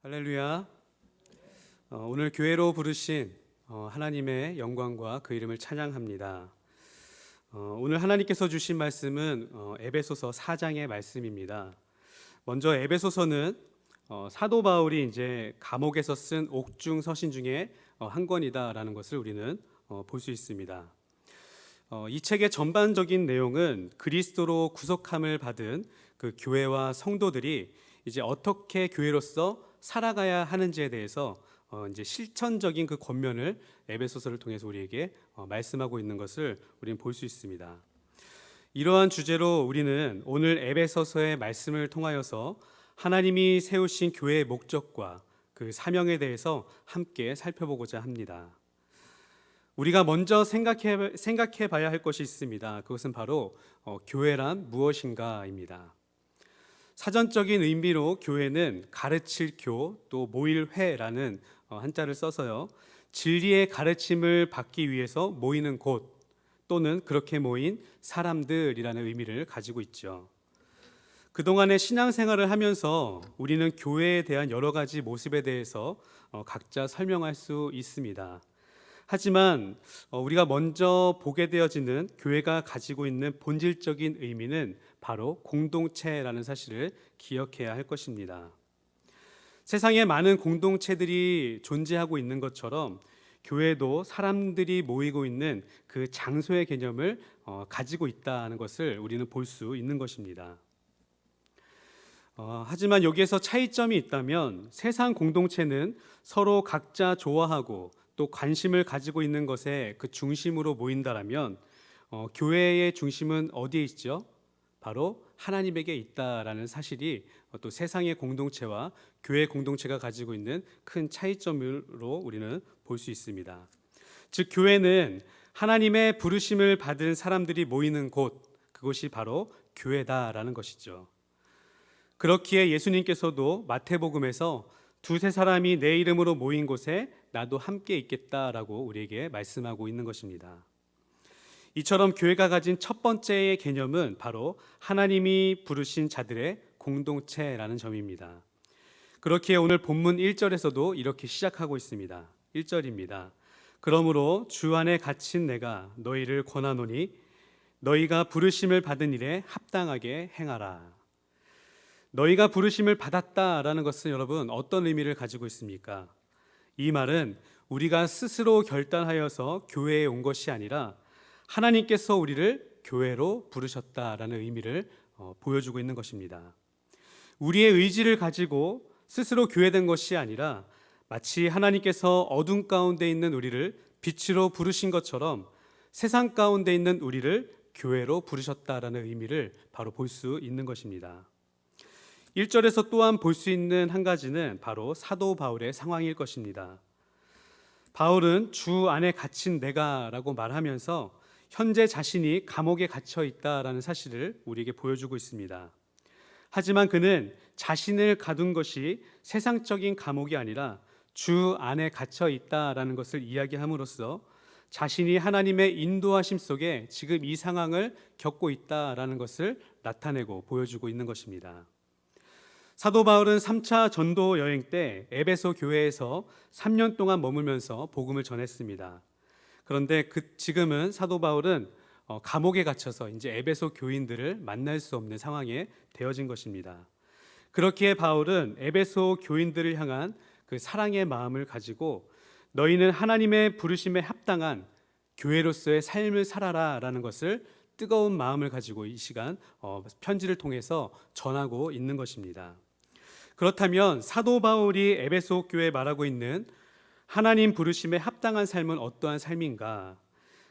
할렐루야. 오늘 교회로 부르신 하나님의 영광과 그 이름을 찬양합니다. 오늘 하나님께서 주신 말씀은 에베소서 4장의 말씀입니다. 먼저 에베소서는 사도 바울이 이제 감옥에서 쓴 옥중 서신 중에 한 권이다라는 것을 우리는 볼 수 있습니다. 이 책의 전반적인 내용은 그리스도로 구속함을 받은 그 교회와 성도들이 이제 어떻게 교회로서 살아가야 하는지에 대해서 이제 실천적인 그 권면을 에베소서를 통해서 우리에게 말씀하고 있는 것을 우리는 볼 수 있습니다. 이러한 주제로 우리는 오늘 에베소서의 말씀을 통하여서 하나님이 세우신 교회의 목적과 그 사명에 대해서 함께 살펴보고자 합니다. 우리가 먼저 생각해 봐야 할 것이 있습니다. 그것은 바로 교회란 무엇인가입니다. 사전적인 의미로 교회는 가르칠 교, 또 모일 회라는 한자를 써서요, 진리의 가르침을 받기 위해서 모이는 곳 또는 그렇게 모인 사람들이라는 의미를 가지고 있죠. 그동안의 신앙생활을 하면서 우리는 교회에 대한 여러 가지 모습에 대해서 각자 설명할 수 있습니다. 하지만 우리가 먼저 보게 되어지는 교회가 가지고 있는 본질적인 의미는 바로 공동체라는 사실을 기억해야 할 것입니다. 세상에 많은 공동체들이 존재하고 있는 것처럼 교회도 사람들이 모이고 있는 그 장소의 개념을 가지고 있다는 것을 우리는 볼 수 있는 것입니다. 하지만 여기에서 차이점이 있다면 세상 공동체는 서로 각자 좋아하고 또 관심을 가지고 있는 것에 그 중심으로 모인다라면 교회의 중심은 어디에 있죠? 바로 하나님에게 있다라는 사실이 또 세상의 공동체와 교회 공동체가 가지고 있는 큰 차이점으로 우리는 볼 수 있습니다. 즉 교회는 하나님의 부르심을 받은 사람들이 모이는 곳, 그것이 바로 교회다라는 것이죠. 그렇기에 예수님께서도 마태복음에서 두세 사람이 내 이름으로 모인 곳에 나도 함께 있겠다라고 우리에게 말씀하고 있는 것입니다. 이처럼 교회가 가진 첫 번째의 개념은 바로 하나님이 부르신 자들의 공동체라는 점입니다. 그렇기에 오늘 본문 1절에서도 이렇게 시작하고 있습니다. 1절입니다. 그러므로 주 안에 갇힌 내가 너희를 권하노니 너희가 부르심을 받은 일에 합당하게 행하라. 너희가 부르심을 받았다라는 것은 여러분 어떤 의미를 가지고 있습니까? 이 말은 우리가 스스로 결단하여서 교회에 온 것이 아니라 하나님께서 우리를 교회로 부르셨다라는 의미를 보여주고 있는 것입니다. 우리의 의지를 가지고 스스로 교회된 것이 아니라 마치 하나님께서 어둠 가운데 있는 우리를 빛으로 부르신 것처럼 세상 가운데 있는 우리를 교회로 부르셨다라는 의미를 바로 볼 수 있는 것입니다. 1절에서 또한 볼 수 있는 한 가지는 바로 사도 바울의 상황일 것입니다. 바울은 주 안에 갇힌 내가라고 말하면서 현재 자신이 감옥에 갇혀 있다라는 사실을 우리에게 보여주고 있습니다. 하지만 그는 자신을 가둔 것이 세상적인 감옥이 아니라 주 안에 갇혀 있다라는 것을 이야기함으로써 자신이 하나님의 인도하심 속에 지금 이 상황을 겪고 있다라는 것을 나타내고 보여주고 있는 것입니다. 사도 바울은 3차 전도 여행 때 에베소 교회에서 3년 동안 머물면서 복음을 전했습니다. 그런데 지금은 사도 바울은 감옥에 갇혀서 이제 에베소 교인들을 만날 수 없는 상황에 되어진 것입니다. 그렇기에 바울은 에베소 교인들을 향한 그 사랑의 마음을 가지고 너희는 하나님의 부르심에 합당한 교회로서의 삶을 살아라라는 것을 뜨거운 마음을 가지고 이 시간 편지를 통해서 전하고 있는 것입니다. 그렇다면 사도 바울이 에베소 교회에 말하고 있는 하나님 부르심에 합당한 삶은 어떠한 삶인가?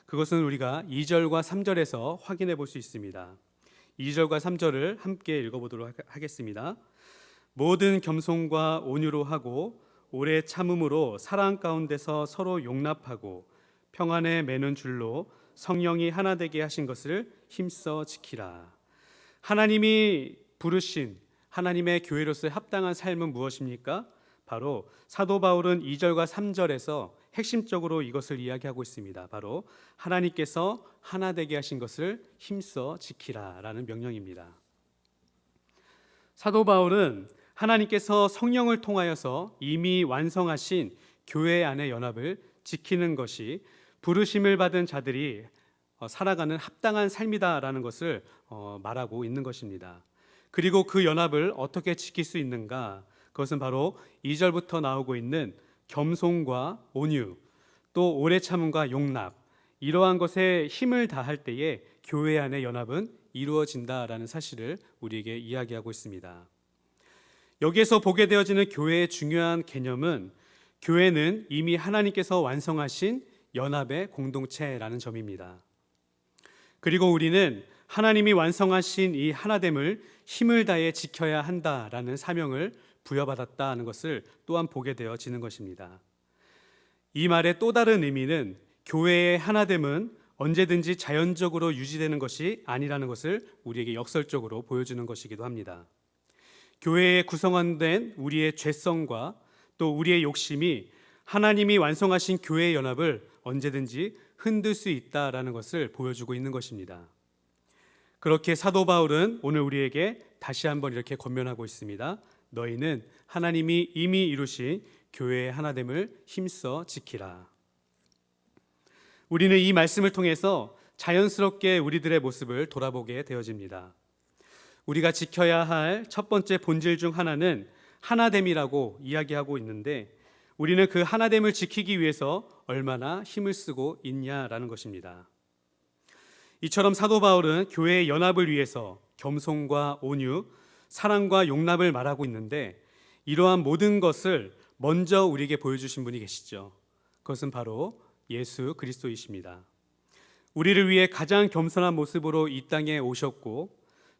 그것은 우리가 2절과 3절에서 확인해 볼 수 있습니다. 2절과 3절을 함께 읽어보도록 하겠습니다. 모든 겸손과 온유로 하고 오래 참음으로 사랑 가운데서 서로 용납하고 평안에 매는 줄로 성령이 하나 되게 하신 것을 힘써 지키라. 하나님이 부르신 하나님의 교회로서의 합당한 삶은 무엇입니까? 바로 사도 바울은 2절과 3절에서 핵심적으로 이것을 이야기하고 있습니다. 바로 하나님께서 하나 되게 하신 것을 힘써 지키라라는 명령입니다. 사도 바울은 하나님께서 성령을 통하여서 이미 완성하신 교회 안의 연합을 지키는 것이 부르심을 받은 자들이 살아가는 합당한 삶이다라는 것을 말하고 있는 것입니다. 그리고 그 연합을 어떻게 지킬 수 있는가? 그것은 바로 2절부터 나오고 있는 겸손과 온유, 또 오래 참음과 용납, 이러한 것에 힘을 다할 때에 교회 안의 연합은 이루어진다라는 사실을 우리에게 이야기하고 있습니다. 여기에서 보게 되어지는 교회의 중요한 개념은 교회는 이미 하나님께서 완성하신 연합의 공동체라는 점입니다. 그리고 우리는 하나님이 완성하신 이 하나됨을 힘을 다해 지켜야 한다라는 사명을 부여받았다는 것을 또한 보게 되어지는 것입니다. 이 말의 또 다른 의미는 교회의 하나됨은 언제든지 자연적으로 유지되는 것이 아니라는 것을 우리에게 역설적으로 보여주는 것이기도 합니다. 교회에 구성된 우리의 죄성과 또 우리의 욕심이 하나님이 완성하신 교회의 연합을 언제든지 흔들 수 있다라는 것을 보여주고 있는 것입니다. 그렇게 사도 바울은 오늘 우리에게 다시 한번 이렇게 권면하고 있습니다. 너희는 하나님이 이미 이루신 교회의 하나됨을 힘써 지키라. 우리는 이 말씀을 통해서 자연스럽게 우리들의 모습을 돌아보게 되어집니다. 우리가 지켜야 할 첫 번째 본질 중 하나는 하나됨이라고 이야기하고 있는데, 우리는 그 하나됨을 지키기 위해서 얼마나 힘을 쓰고 있냐라는 것입니다. 이처럼 사도 바울은 교회의 연합을 위해서 겸손과 온유, 사랑과 용납을 말하고 있는데, 이러한 모든 것을 먼저 우리에게 보여주신 분이 계시죠. 그것은 바로 예수 그리스도이십니다. 우리를 위해 가장 겸손한 모습으로 이 땅에 오셨고,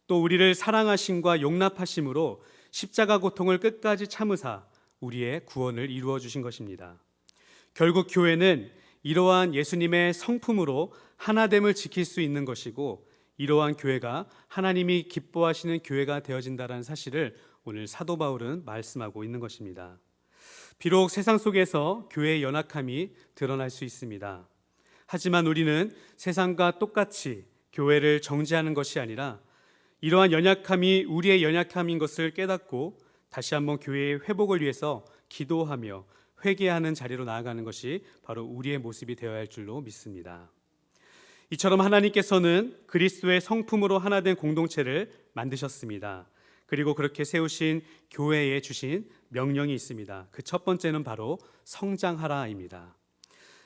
또 우리를 사랑하심과 용납하심으로 십자가 고통을 끝까지 참으사 우리의 구원을 이루어 주신 것입니다. 결국 교회는 이러한 예수님의 성품으로 하나됨을 지킬 수 있는 것이고, 이러한 교회가 하나님이 기뻐하시는 교회가 되어진다는 사실을 오늘 사도 바울은 말씀하고 있는 것입니다. 비록 세상 속에서 교회의 연약함이 드러날 수 있습니다. 하지만 우리는 세상과 똑같이 교회를 정죄하는 것이 아니라 이러한 연약함이 우리의 연약함인 것을 깨닫고 다시 한번 교회의 회복을 위해서 기도하며 회개하는 자리로 나아가는 것이 바로 우리의 모습이 되어야 할 줄로 믿습니다. 이처럼 하나님께서는 그리스도의 성품으로 하나 된 공동체를 만드셨습니다. 그리고 그렇게 세우신 교회에 주신 명령이 있습니다. 그 첫 번째는 바로 성장하라입니다.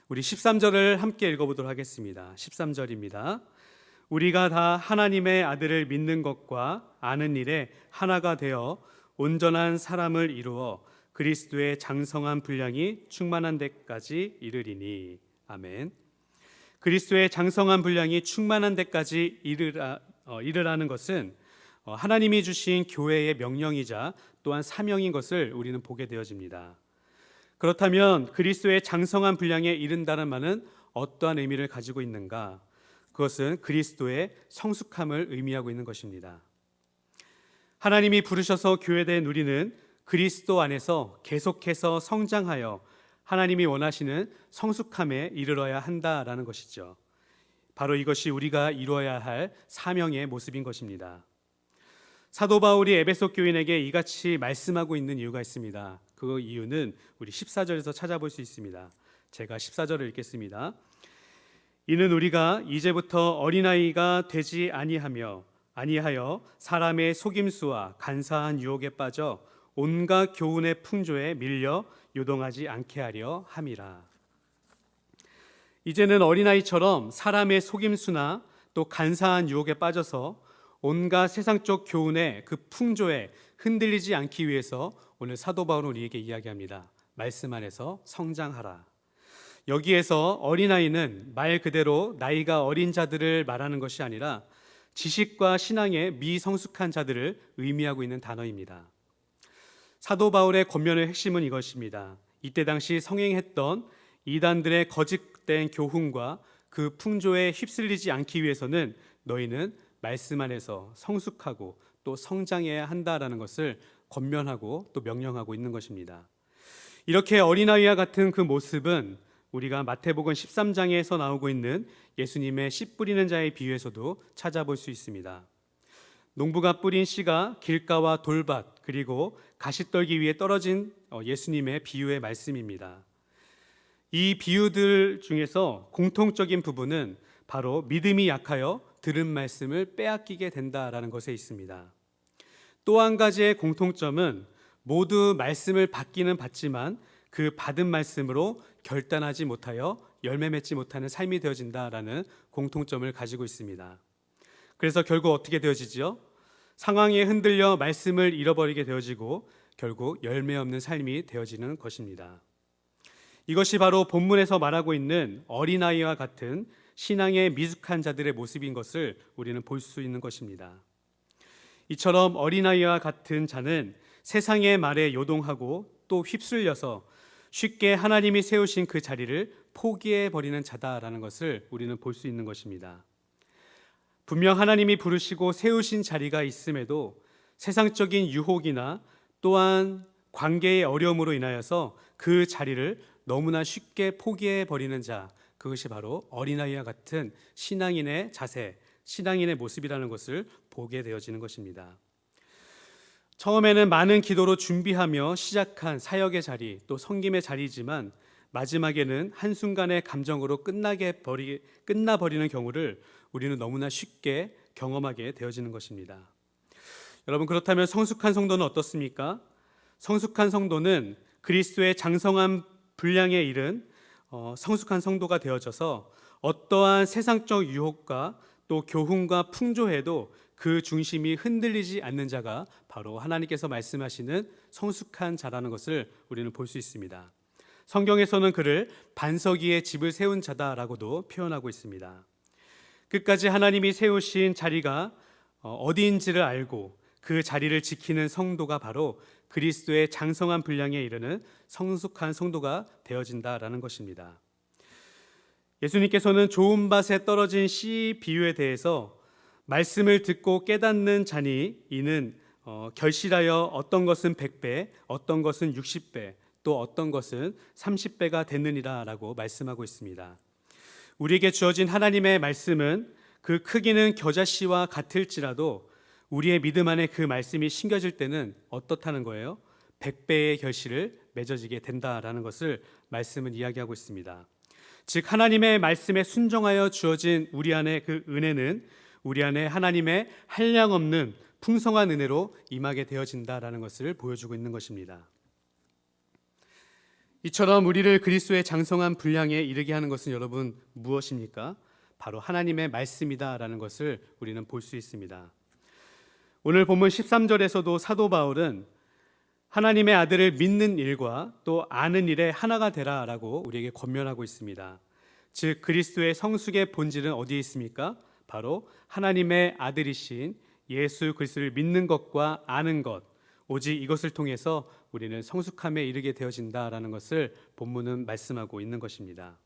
우리 13절을 함께 읽어보도록 하겠습니다. 13절입니다. 우리가 다 하나님의 아들을 믿는 것과 아는 일에 하나가 되어 온전한 사람을 이루어 그리스도의 장성한 분량이 충만한 데까지 이르리니. 아멘. 그리스도의 장성한 분량이 충만한 데까지 이르라는 것은 하나님이 주신 교회의 명령이자 또한 사명인 것을 우리는 보게 되어집니다. 그렇다면 그리스도의 장성한 분량에 이른다는 말은 어떠한 의미를 가지고 있는가? 그것은 그리스도의 성숙함을 의미하고 있는 것입니다. 하나님이 부르셔서 교회된 우리는 그리스도 안에서 계속해서 성장하여 하나님이 원하시는 성숙함에 이르러야 한다라는 것이죠. 바로 이것이 우리가 이루어야 할 사명의 모습인 것입니다. 사도 바울이 에베소 교인에게 이같이 말씀하고 있는 이유가 있습니다. 그 이유는 우리 14절에서 찾아볼 수 있습니다. 제가 14절을 읽겠습니다. 이는 우리가 이제부터 어린아이가 되지 아니하여 사람의 속임수와 간사한 유혹에 빠져 온갖 교훈의 풍조에 밀려 요동하지 않게 하려 함이라. 이제는 어린아이처럼 사람의 속임수나 또 간사한 유혹에 빠져서 온갖 세상적 교훈의 그 풍조에 흔들리지 않기 위해서 오늘 사도 바울은 우리에게 이야기합니다. 말씀 안에서 성장하라. 여기에서 어린아이는 말 그대로 나이가 어린 자들을 말하는 것이 아니라 지식과 신앙에 미성숙한 자들을 의미하고 있는 단어입니다. 사도 바울의 권면의 핵심은 이것입니다. 이때 당시 성행했던 이단들의 거짓된 교훈과 그 풍조에 휩쓸리지 않기 위해서는 너희는 말씀 안에서 성숙하고 또 성장해야 한다라는 것을 권면하고 또 명령하고 있는 것입니다. 이렇게 어린아이와 같은 그 모습은 우리가 마태복음 13장에서 나오고 있는 예수님의 씨 뿌리는 자의 비유에서도 찾아볼 수 있습니다. 농부가 뿌린 씨가 길가와 돌밭 그리고 가시떨기 위에 떨어진 예수님의 비유의 말씀입니다. 이 비유들 중에서 공통적인 부분은 바로 믿음이 약하여 들은 말씀을 빼앗기게 된다라는 것에 있습니다. 또 한 가지의 공통점은 모두 말씀을 받기는 받지만 그 받은 말씀으로 결단하지 못하여 열매 맺지 못하는 삶이 되어진다라는 공통점을 가지고 있습니다. 그래서 결국 어떻게 되어지죠? 상황에 흔들려 말씀을 잃어버리게 되어지고 결국 열매 없는 삶이 되어지는 것입니다. 이것이 바로 본문에서 말하고 있는 어린아이와 같은 신앙의 미숙한 자들의 모습인 것을 우리는 볼 수 있는 것입니다. 이처럼 어린아이와 같은 자는 세상의 말에 요동하고 또 휩쓸려서 쉽게 하나님이 세우신 그 자리를 포기해버리는 자다라는 것을 우리는 볼 수 있는 것입니다. 분명 하나님이 부르시고 세우신 자리가 있음에도 세상적인 유혹이나 또한 관계의 어려움으로 인하여서 그 자리를 너무나 쉽게 포기해버리는 자, 그것이 바로 어린아이와 같은 신앙인의 자세, 신앙인의 모습이라는 것을 보게 되어지는 것입니다. 처음에는 많은 기도로 준비하며 시작한 사역의 자리, 또 섬김의 자리이지만 마지막에는 한순간의 감정으로 끝나버리는 경우를 우리는 너무나 쉽게 경험하게 되어지는 것입니다. 여러분, 그렇다면 성숙한 성도는 어떻습니까? 성숙한 성도는 그리스도의 장성한 분량에 이른 성숙한 성도가 되어져서 어떠한 세상적 유혹과 또 교훈과 풍조에도 그 중심이 흔들리지 않는 자가 바로 하나님께서 말씀하시는 성숙한 자라는 것을 우리는 볼 수 있습니다. 성경에서는 그를 반석 위에 집을 세운 자다라고도 표현하고 있습니다. 끝까지 하나님이 세우신 자리가 어디인지를 알고 그 자리를 지키는 성도가 바로 그리스도의 장성한 분량에 이르는 성숙한 성도가 되어진다라는 것입니다. 예수님께서는 좋은 밭에 떨어진 씨 비유에 대해서 말씀을 듣고 깨닫는 자니 이는 결실하여 어떤 것은 100배, 어떤 것은 60배, 또 어떤 것은 30배가 됐느니라 라고 말씀하고 있습니다. 우리에게 주어진 하나님의 말씀은 그 크기는 겨자씨와 같을지라도 우리의 믿음 안에 그 말씀이 심겨질 때는 어떻다는 거예요? 100배의 결실을 맺어지게 된다라는 것을 말씀은 이야기하고 있습니다. 즉 하나님의 말씀에 순종하여 주어진 우리 안에 그 은혜는 우리 안에 하나님의 한량없는 풍성한 은혜로 임하게 되어진다라는 것을 보여주고 있는 것입니다. 이처럼 우리를 그리스도의 장성한 분량에 이르게 하는 것은 여러분 무엇입니까? 바로 하나님의 말씀이다라는 것을 우리는 볼 수 있습니다. 오늘 본문 13절에서도 사도 바울은 하나님의 아들을 믿는 일과 또 아는 일에 하나가 되라라고 우리에게 권면하고 있습니다. 즉 그리스도의 성숙의 본질은 어디에 있습니까? 바로 하나님의 아들이신 예수 그리스도를 믿는 것과 아는 것, 오직 이것을 통해서 우리는 성숙함에 이르게 되어진다라는 것을 본문은 말씀하고 있는 것입니다.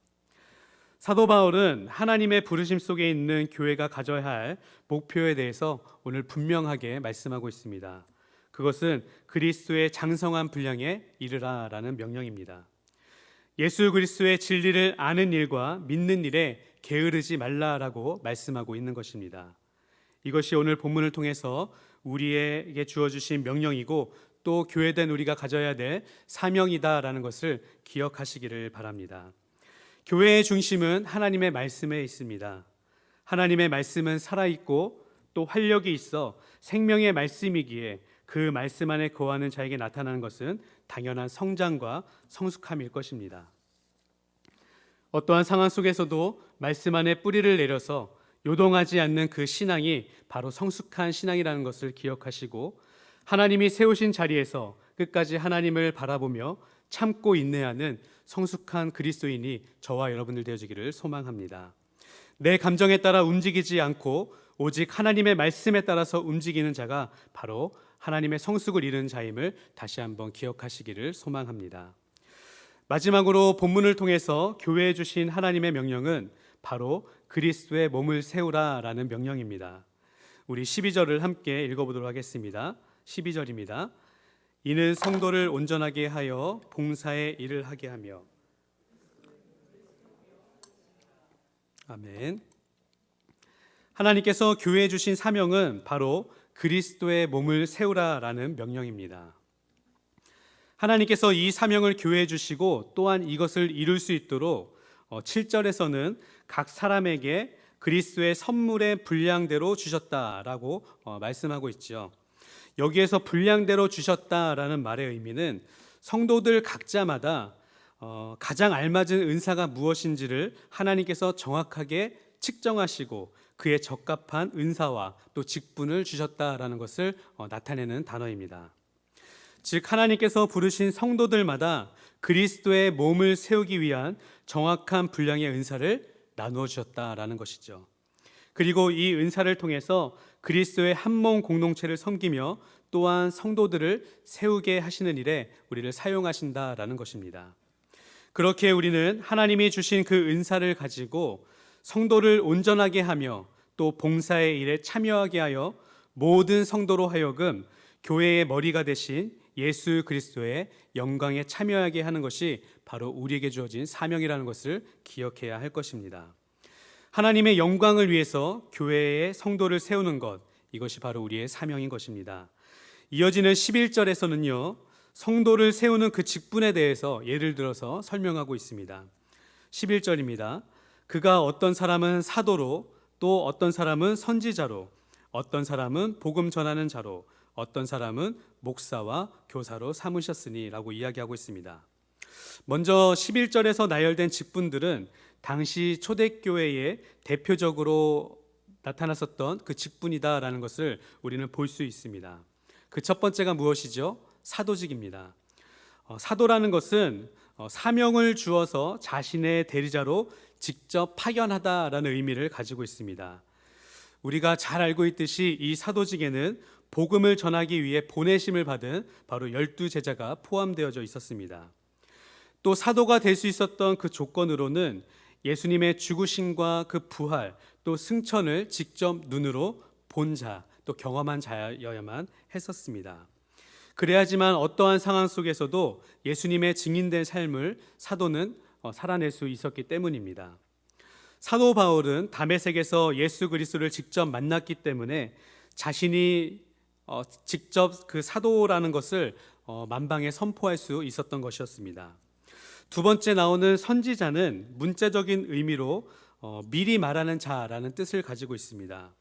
사도 바울은 하나님의 부르심 속에 있는 교회가 가져야 할 목표에 대해서 오늘 분명하게 말씀하고 있습니다. 그것은 그리스도의 장성한 분량에 이르라라는 명령입니다. 예수 그리스도의 진리를 아는 일과 믿는 일에 게으르지 말라라고 말씀하고 있는 것입니다. 이것이 오늘 본문을 통해서 우리에게 주어주신 명령이고 또 교회된 우리가 가져야 될 사명이다라는 것을 기억하시기를 바랍니다. 교회의 중심은 하나님의 말씀에 있습니다. 하나님의 말씀은 살아있고 또 활력이 있어 생명의 말씀이기에 그 말씀 안에 거하는 자에게 나타나는 것은 당연한 성장과 성숙함일 것입니다. 어떠한 상황 속에서도 말씀 안에 뿌리를 내려서 요동하지 않는 그 신앙이 바로 성숙한 신앙이라는 것을 기억하시고 하나님이 세우신 자리에서 끝까지 하나님을 바라보며 참고 인내하는 성숙한 그리스도인이 저와 여러분들 되어지기를 소망합니다. 내 감정에 따라 움직이지 않고 오직 하나님의 말씀에 따라서 움직이는 자가 바로 하나님의 성숙을 이루는 자임을 다시 한번 기억하시기를 소망합니다. 마지막으로 본문을 통해서 교회에 주신 하나님의 명령은 바로 그리스도의 몸을 세우라라는 명령입니다. 우리 12절을 함께 읽어보도록 하겠습니다. 12절입니다. 이는 성도를 온전하게 하여 봉사의 일을 하게 하며. 아멘. 하나님께서 교회에 주신 사명은 바로 그리스도의 몸을 세우라라는 명령입니다. 하나님께서 이 사명을 교회에 주시고 또한 이것을 이룰 수 있도록 7절에서는 각 사람에게 그리스도의 선물의 분량대로 주셨다라고 말씀하고 있죠. 여기에서 분량대로 주셨다라는 말의 의미는 성도들 각자마다 가장 알맞은 은사가 무엇인지를 하나님께서 정확하게 측정하시고 그에 적합한 은사와 또 직분을 주셨다라는 것을 나타내는 단어입니다. 즉 하나님께서 부르신 성도들마다 그리스도의 몸을 세우기 위한 정확한 분량의 은사를 나누어 주셨다라는 것이죠. 그리고 이 은사를 통해서 그리스도의 한 몸 공동체를 섬기며 또한 성도들을 세우게 하시는 일에 우리를 사용하신다라는 것입니다. 그렇게 우리는 하나님이 주신 그 은사를 가지고 성도를 온전하게 하며 또 봉사의 일에 참여하게 하여 모든 성도로 하여금 교회의 머리가 되신 예수 그리스도의 영광에 참여하게 하는 것이 바로 우리에게 주어진 사명이라는 것을 기억해야 할 것입니다. 하나님의 영광을 위해서 교회의 성도를 세우는 것, 이것이 바로 우리의 사명인 것입니다. 이어지는 11절에서는요, 성도를 세우는 그 직분에 대해서 예를 들어서 설명하고 있습니다. 11절입니다. 그가 어떤 사람은 사도로, 또 어떤 사람은 선지자로, 어떤 사람은 복음 전하는 자로, 어떤 사람은 목사와 교사로 삼으셨으니 라고 이야기하고 있습니다. 먼저 11절에서 나열된 직분들은 당시 초대교회에 대표적으로 나타났었던 그 직분이다라는 것을 우리는 볼 수 있습니다. 그 첫 번째가 무엇이죠? 사도직입니다. 사도라는 것은 사명을 주어서 자신의 대리자로 직접 파견하다라는 의미를 가지고 있습니다. 우리가 잘 알고 있듯이 이 사도직에는 복음을 전하기 위해 보내심을 받은 바로 12제자가 포함되어져 있었습니다. 또 사도가 될 수 있었던 그 조건으로는 예수님의 죽으심과 그 부활 또 승천을 직접 눈으로 본 자, 또 경험한 자여야만 했었습니다. 그래야지만 어떠한 상황 속에서도 예수님의 증인된 삶을 사도는 살아낼 수 있었기 때문입니다. 사도 바울은 다메섹에서 예수 그리스도를 직접 만났기 때문에 자신이 직접 그 사도라는 것을 만방에 선포할 수 있었던 것이었습니다. 두 번째 나오는 선지자는 문자적인 의미로 미리 말하는 자라는 뜻을 가지고 있습니다.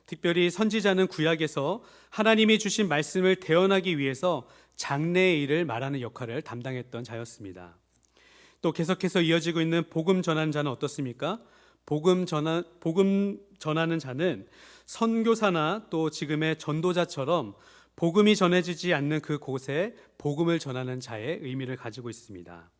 특별히 선지자는 구약에서 하나님이 주신 말씀을 대언하기 위해서 장래의 일을 말하는 역할을 담당했던 자였습니다. 또 계속해서 이어지고 있는 복음 전하는 자는 어떻습니까? 복음 전하는 자는 선교사나 또 지금의 전도자처럼 복음이 전해지지 않는 그 곳에 복음을 전하는 자의 의미를 가지고 있습니다.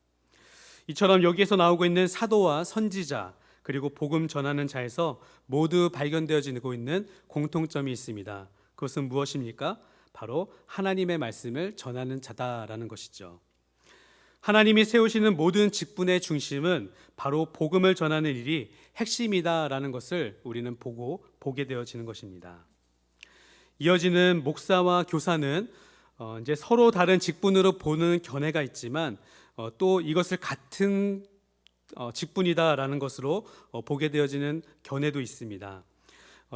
이처럼 여기에서 나오고 있는 사도와 선지자 그리고 복음 전하는 자에서 모두 발견되어지고 있는 공통점이 있습니다. 그것은 무엇입니까? 바로 하나님의 말씀을 전하는 자다라는 것이죠. 하나님이 세우시는 모든 직분의 중심은 바로 복음을 전하는 일이 핵심이다라는 것을 우리는 보게 되어지는 것입니다. 이어지는 목사와 교사는 이제 서로 다른 직분으로 보는 견해가 있지만 또 이것을 같은 직분이다라는 것으로 보게 되어지는 견해도 있습니다.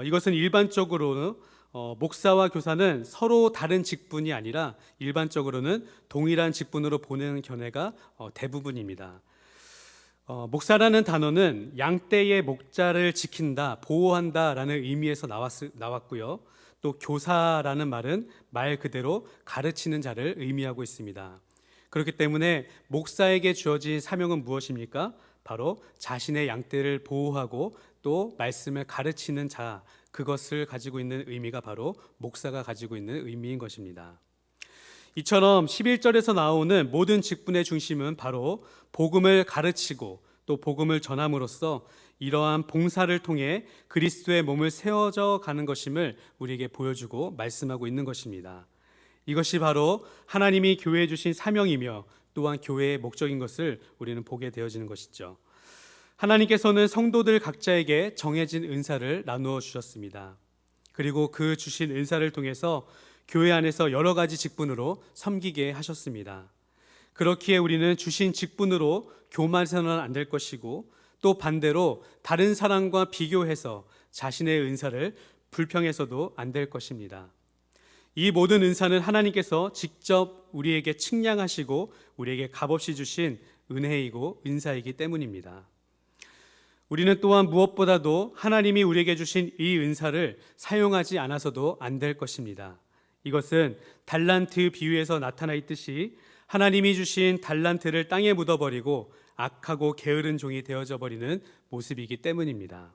이것은 일반적으로는 목사와 교사는 서로 다른 직분이 아니라 일반적으로는 동일한 직분으로 보는 견해가 대부분입니다. 목사라는 단어는 양떼의 목자를 지킨다, 보호한다라는 의미에서 나왔고요. 또 교사라는 말은 말 그대로 가르치는 자를 의미하고 있습니다. 그렇기 때문에 목사에게 주어진 사명은 무엇입니까? 바로 자신의 양떼를 보호하고 또 말씀을 가르치는 자, 그것을 가지고 있는 의미가 바로 목사가 가지고 있는 의미인 것입니다. 이처럼 11절에서 나오는 모든 직분의 중심은 바로 복음을 가르치고 또 복음을 전함으로써 이러한 봉사를 통해 그리스도의 몸을 세워져 가는 것임을 우리에게 보여주고 말씀하고 있는 것입니다. 이것이 바로 하나님이 교회에 주신 사명이며 또한 교회의 목적인 것을 우리는 보게 되어지는 것이죠. 하나님께서는 성도들 각자에게 정해진 은사를 나누어 주셨습니다. 그리고 그 주신 은사를 통해서 교회 안에서 여러 가지 직분으로 섬기게 하셨습니다. 그렇기에 우리는 주신 직분으로 교만해서는 안 될 것이고 또 반대로 다른 사람과 비교해서 자신의 은사를 불평해서도 안 될 것입니다. 이 모든 은사는 하나님께서 직접 우리에게 측량하시고 우리에게 값없이 주신 은혜이고 은사이기 때문입니다. 우리는 또한 무엇보다도 하나님이 우리에게 주신 이 은사를 사용하지 않아서도 안 될 것입니다. 이것은 달란트 비유에서 나타나 있듯이 하나님이 주신 달란트를 땅에 묻어버리고 악하고 게으른 종이 되어져 버리는 모습이기 때문입니다.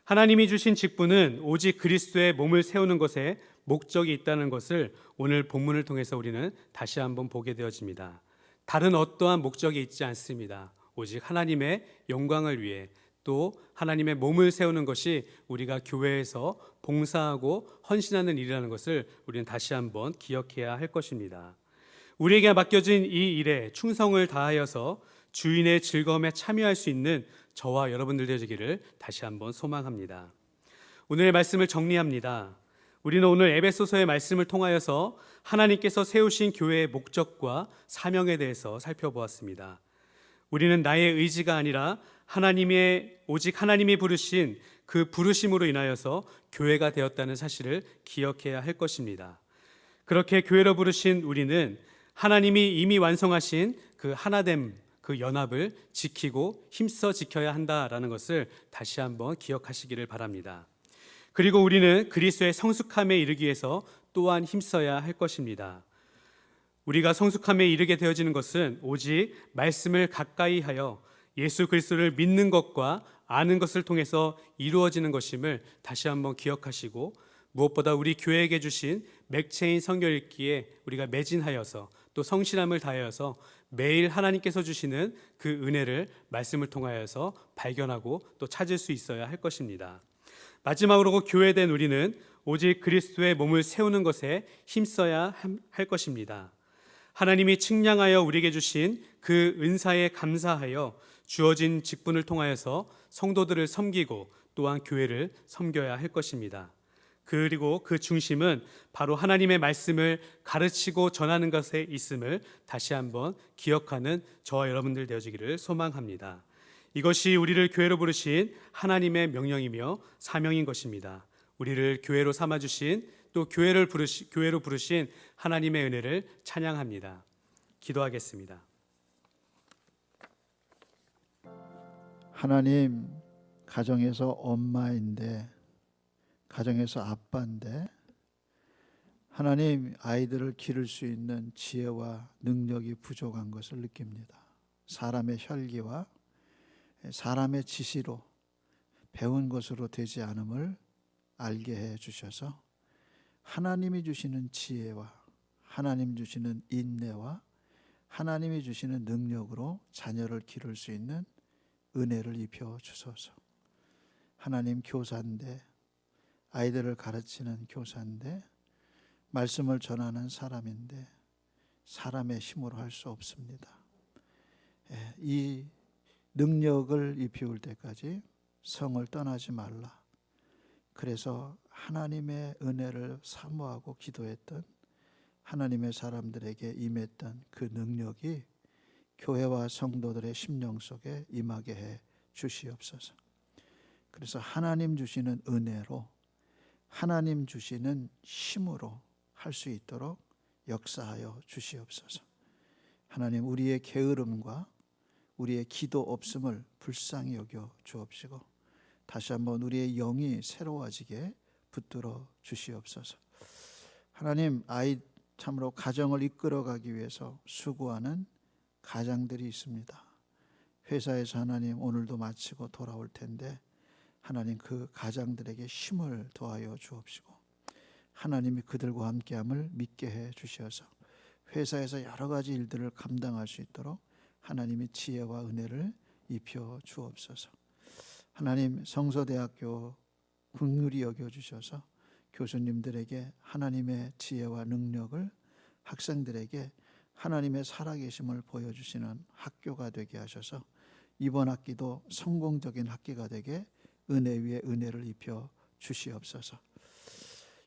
하나님이 주신 직분은 오직 그리스도의 몸을 세우는 것에 목적이 있다는 것을 오늘 본문을 통해서 우리는 다시 한번 보게 되어집니다. 다른 어떠한 목적이 있지 않습니다. 오직 하나님의 영광을 위해, 또 하나님의 몸을 세우는 것이 우리가 교회에서 봉사하고 헌신하는 일이라는 것을 우리는 다시 한번 기억해야 할 것입니다. 우리에게 맡겨진 이 일에 충성을 다하여서 주인의 즐거움에 참여할 수 있는 저와 여러분들 되시기를 다시 한번 소망합니다. 오늘의 말씀을 정리합니다. 우리는 오늘 에베소서의 말씀을 통하여서 하나님께서 세우신 교회의 목적과 사명에 대해서 살펴보았습니다. 우리는 나의 의지가 아니라 오직 하나님이 부르신 그 부르심으로 인하여서 교회가 되었다는 사실을 기억해야 할 것입니다. 그렇게 교회로 부르신 우리는 하나님이 이미 완성하신 그 하나됨, 그 연합을 지키고 힘써 지켜야 한다라는 것을 다시 한번 기억하시기를 바랍니다. 그리고 우리는 그리스도의 성숙함에 이르기 위해서 또한 힘써야 할 것입니다. 우리가 성숙함에 이르게 되어지는 것은 오직 말씀을 가까이 하여 예수 그리스도를 믿는 것과 아는 것을 통해서 이루어지는 것임을 다시 한번 기억하시고, 무엇보다 우리 교회에게 주신 맥체인 성경 읽기에 우리가 매진하여서 또 성실함을 다하여서 매일 하나님께서 주시는 그 은혜를 말씀을 통하여서 발견하고 또 찾을 수 있어야 할 것입니다. 마지막으로 교회된 우리는 오직 그리스도의 몸을 세우는 것에 힘써야 할 것입니다. 하나님이 측량하여 우리에게 주신 그 은사에 감사하여 주어진 직분을 통하여서 성도들을 섬기고 또한 교회를 섬겨야 할 것입니다. 그리고 그 중심은 바로 하나님의 말씀을 가르치고 전하는 것에 있음을 다시 한번 기억하는 저와 여러분들 되어지기를 소망합니다. 이것이 우리를 교회로 부르신 하나님의 명령이며 사명인 것입니다. 우리를 교회로 삼아주신, 또 교회로 부르신 하나님의 은혜를 찬양합니다. 기도하겠습니다. 하나님, 가정에서 엄마인데, 가정에서 아빠인데, 하나님, 아이들을 기를 수 있는 지혜와 능력이 부족한 것을 느낍니다. 사람의 혈기와 사람의 지시로 배운 것으로 되지 않음을 알게 해 주셔서 하나님이 주시는 지혜와 하나님 주시는 인내와 하나님이 주시는 능력으로 자녀를 기를 수 있는 은혜를 입혀 주소서. 하나님, 교사인데, 아이들을 가르치는 교사인데, 말씀을 전하는 사람인데 사람의 힘으로 할 수 없습니다. 이 능력을 입히울 때까지 성을 떠나지 말라. 그래서 하나님의 은혜를 사모하고 기도했던 하나님의 사람들에게 임했던 그 능력이 교회와 성도들의 심령 속에 임하게 해 주시옵소서. 그래서 하나님 주시는 은혜로, 하나님 주시는 힘으로 할 수 있도록 역사하여 주시옵소서. 하나님, 우리의 게으름과 우리의 기도 없음을 불쌍히 여겨 주옵시고 다시 한번 우리의 영이 새로워지게 붙들어 주시옵소서. 하나님, 참으로 가정을 이끌어가기 위해서 수고하는 가장들이 있습니다. 회사에서 하나님 오늘도 마치고 돌아올 텐데 하나님, 그 가장들에게 힘을 더하여 주옵시고 하나님이 그들과 함께함을 믿게 해 주셔서 회사에서 여러 가지 일들을 감당할 수 있도록 하나님이 지혜와 은혜를 입혀 주옵소서. 하나님, 성서대학교 긍휼히 여겨주셔서 교수님들에게 하나님의 지혜와 능력을, 학생들에게 하나님의 살아계심을 보여주시는 학교가 되게 하셔서 이번 학기도 성공적인 학기가 되게 은혜 위에 은혜를 입혀 주시옵소서.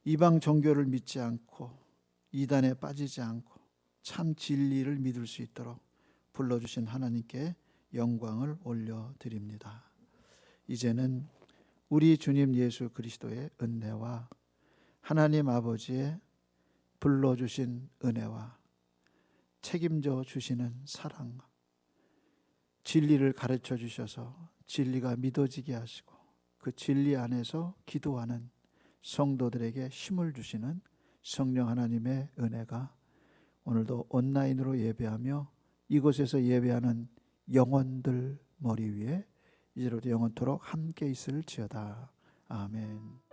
이방 종교를 믿지 않고 이단에 빠지지 않고 참 진리를 믿을 수 있도록 불러주신 하나님께 영광을 올려드립니다. 이제는 우리 주님 예수 그리스도의 은혜와 하나님 아버지의 불러주신 은혜와 책임져 주시는 사랑, 진리를 가르쳐 주셔서 진리가 믿어지게 하시고 그 진리 안에서 기도하는 성도들에게 힘을 주시는 성령 하나님의 은혜가 오늘도 온라인으로 예배하며 이곳에서 예배하는 영혼들 머리 위에 이제로도 영원토록 함께 있을지어다. 아멘.